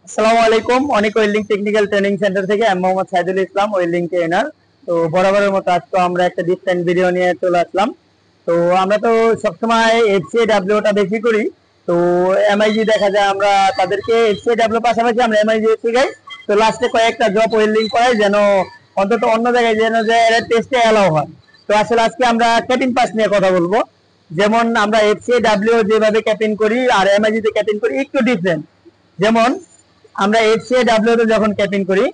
আসসালামু আলাইকুম। অনেক ওয়েল্ডিং টেকনিক্যাল ট্রেনিং সেন্টার থেকে আমি মোহাম্মদ সাইদুল ইসলাম, ওয়েল্ডিং ট্রেনার। তো বরাবরের মতো আজকে আমরা একটা ডিফারেন্ট ভিডিও নিয়ে চলে আসলাম। তো আমরা তো সবসময় এফসিডাব্লিউটা বেশি করি। তো এমআইজি দেখা যায় আমরা তাদেরকে এফসিডাব্লিউ পাশাপাশি আমরা এমআইজি শিখাই। তো লাস্টে কয়েকটা জব ওয়েল্ডিং করাই যেন অন্তত অন্য জায়গায় যেন যে টেস্টে অ্যালাউ হয়। তো আসলে আজকে আমরা ক্যাপিং পাস নিয়ে কথা বলবো। যেমন আমরা এফসিডাব্লিউ যেভাবে ক্যাপিং করি আর এমআইজি তে ক্যাপিং করি একটু ডিফারেন্ট। যেমন আমরা এফসিডাব্লিউ তে যখন ক্যাপিং করি,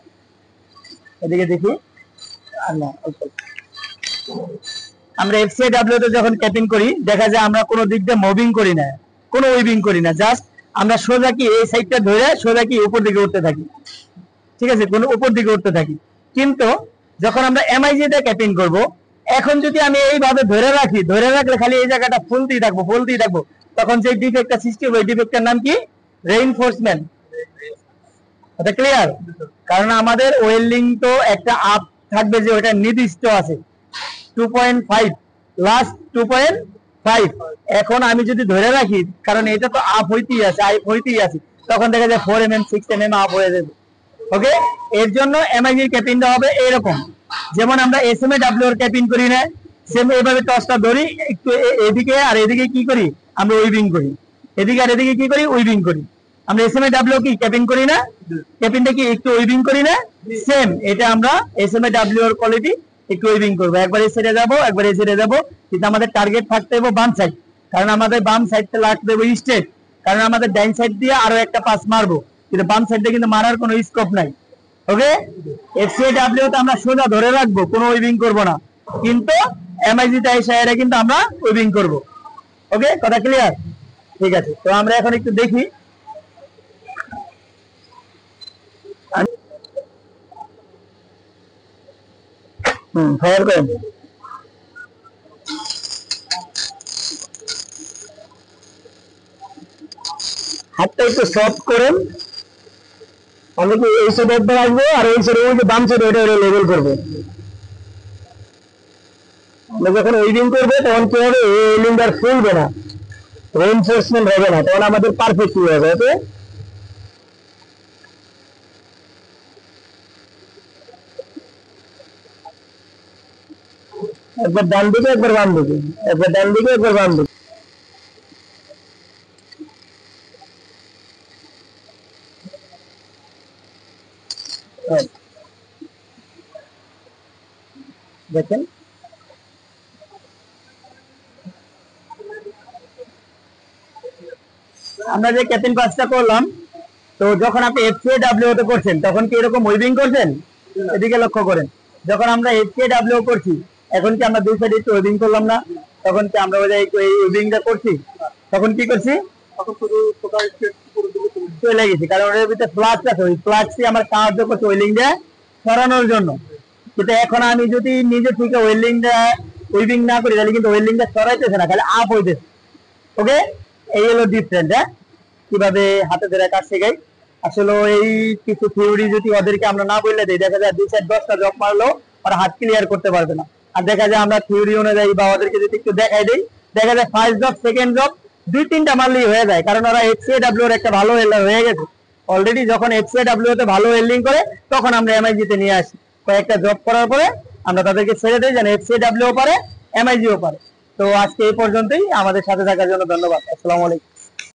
এদিকে দেখি, আমরা এফসিডাব্লিউ তে যখন ক্যাপিং করি দেখা যায় আমরা কোনো দিক দিয়ে মুভিং করি না, কোনো উইভিং করি না, জাস্ট আমরা সোজা কি এই সাইডটা ধরে সোজা কি উপর দিকে উঠতে থাকি, ঠিক আছে, কোনো উপর দিকে উঠতে থাকি। কিন্তু যখন আমরা এমআইজি তে ক্যাপিং করব, এখন যদি আমি এইভাবে ধরে রাখি, ধরে রাখলে খালি এই জায়গাটা ফুলতেই থাকবো, তখন যে ডিফেক্টটা সৃষ্টি হবে, এই ডিফেক্টটার নাম কি? রেইনফোর্সমেন্ট। এটা ক্লিয়ার? কারণ আমাদের ওয়েল্ডিং তো একটা আপ থাকবে যে ওটা নির্দিষ্ট আছে 2.5, লাস্ট 2.5। এখন আমি যদি ধরে রাখি, কারণ এটা তো আপ হইতেই আছে, তখন দেখা যায় 4 mm 6 mm আপ হয়ে যাবে। ওকে, এর জন্য এমআইজি ক্যাপিংটা হবে এরকম। যেমন আমরা এসএমএডাব্লিউ এর ক্যাপিং করি না, সেম এইভাবে টসটা ধরি, একটু এদিকে আর এদিকে কি করি, আমরা উইভিং করি, এদিকে আর এদিকে কি করি, উইভিং করি। আমরা এসএমএডাব্লিউ কি ক্যাপিং করি না, ক্যাপিংটা কি একটু উইভিং করি না, সেম এটা আমরা এসএমএডাব্লিউ এর কোয়ালিটি একটু উইভিং করবো, একবার এই সাইডে যাবো, একবার এই সাইডে যাবো। কিন্তু আমাদের টার্গেট থাকতে হবে বাম সাইড, কারণ আমাদের বাম সাইডটা লাগতে হবে স্ট্রেট, কারণ আমাদের ডাইন সাইড দিয়ে আরো একটা পাস মারবো, কিন্তু বাম সাইডে কিন্তু মারার কোনো স্কোপ নাই। ওকে, এফসিডাব্লিউ তে আমরা সোজা ধরে রাখবো, কোনো উইভিং করবো না, কিন্তু এমআইজি তে এসে কিন্তু আমরা উইভিং করবো। ওকে, কথা ক্লিয়ার? ঠিক আছে, তো আমরা এখন একটু দেখি। ফায়ার করেন। হাতটা একটু সফট করেন। আমি কি এই সাইডে একবার আসবো, আর এই সাইডে ওই যে বাম সাইডে ওটা লেভেল করবো। আমরা যখন ওয়েল্ডিং করবো তখন কি হবে, ওয়েল্ডিং আর ফুলবে না, রেইনফোর্সমেন্ট হবে না, তখন আমাদের পারফেক্ট হয়ে যাবে। ওকে, একবার ডান দিকে, একবার বাম দিকে, একবার ডান দিকে, একবার বাম দিকে। দেখেন, আমরা যে ক্যাপিং পাসটা করলাম, তো যখন আপনি এফসিডাব্লিউ তে করছেন তখন কি এরকম উইভিং করছেন? এদিকে লক্ষ্য করেন, যখন আমরা এফসিডাব্লিউ করছি, এখন কি আমরা দুই সাইডে একটু উইভিং করলাম না? তখন কি আমরা এই উইভিংটা করছি? তখন কি করছি? চলে গেছি, কারণ ওর ভিতরে ফ্লাক্স আছে, ওই ফ্লাক্সই আমার সাহায্য করছে ওয়েল্ডিংটা সরানোর জন্য। কিন্তু এখন আমি যদি নিজে থেকে ওয়েল্ডিংটা উইভিং না করি, তাহলে কিন্তু ওয়েল্ডিংটা সরাইতেছে না, খালি আপ হইতেছে। ওকে, এই হলো ডিফারেন্ট। হ্যাঁ, কিভাবে হাতে ধরে কাজ শেখাই। আসলে এই কিছু থিওরি যদি ওদেরকে আমরা না বললে দিই, দেখা যায় 2-10টা জব মারলেও ওরা হাত ক্লিয়ার করতে পারবে না। আর দেখা যায় আমরা থিওরি অনুযায়ী বা ওদেরকে যদি একটু দেখাই দিই, দেখা যায় ফার্স্ট জব, সেকেন্ড জব 2-3টা মারলেই হয়ে যায়, কারণ ওরা এফসিডাব্লিউ এর একটা ভালো ওয়েল্ডার হয়ে গেছে অলরেডি। যখন এফসিডাব্লিউ তে ভালো ওয়েল্ডিং করে, তখন আমরা এমআইজি তে নিয়ে আসি। কয়েকটা জব করার পরে আমরা তাদেরকে ছেড়ে দিই, যেন এফসিডাব্লিউ পারে, এমআইজিও পারে। তো আজকে এই পর্যন্তই। আমাদের সাথে থাকার জন্য ধন্যবাদ। আসসালামু আলাইকুম।